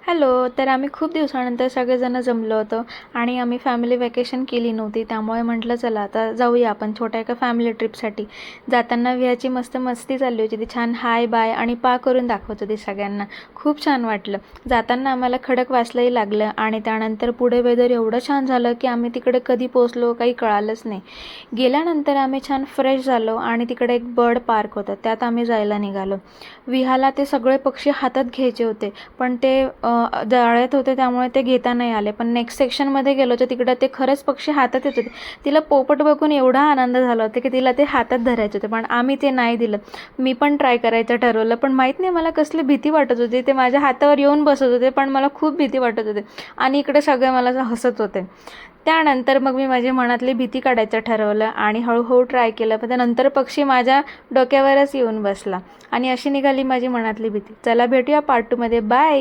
Hello. तर आम्ही खूप दिवसानंतर सगळेजण जमलो होतो आणि आम्ही फॅमिली वॅकेशन केली नव्हती. त्यामुळे म्हटलं चला आता जाऊया आपण छोट्या एका फॅमिली ट्रिपसाठी. जाताना विहाची मस्त मस्ती चालली होती. ती छान हाय बाय आणि पा करून दाखवत होती सगळ्यांना. खूप छान वाटलं. जाताना आम्हाला खडकवासलाही लागलं आणि त्यानंतर पुढे वेदर एवढं छान झालं की आम्ही तिकडे कधी पोचलो काही कळालंच नाही. गेल्यानंतर आम्ही छान फ्रेश झालो आणि तिकडे एक बर्ड पार्क होतं, त्यात आम्ही जायला निघालो. विहाला ते सगळे पक्षी हातात घ्यायचे होते, पण ते जाळ्यात होते त्यामुळे ते घेता नाही आले. पण नेक्स्ट सेक्शनमध्ये गेलो तर तिकडं ते खरंच पक्षी हातात येत होते. तिला पोपट बघून एवढा आनंद झाला होता की तिला ते हातात धरायचे होते, पण आम्ही ते नाही दिलं. मी पण ट्राय करायचं ठरवलं, पण माहीत नाही मला कसली भीती वाटत होती. ते माझ्या हातावर येऊन बसत होते, पण मला खूप भीती वाटत होते आणि इकडे सगळे मला हसत होते. त्यानंतर मग मी माझी मनातली भीती काढायचं ठरवलं आणि हळूहळू ट्राय केलं. पण त्यानंतर पक्षी माझ्या डोक्यावरच येऊन बसला आणि अशी निघाली माझी मनातली भीती. चला भेटूया पार्ट 2 मध्ये. बाय.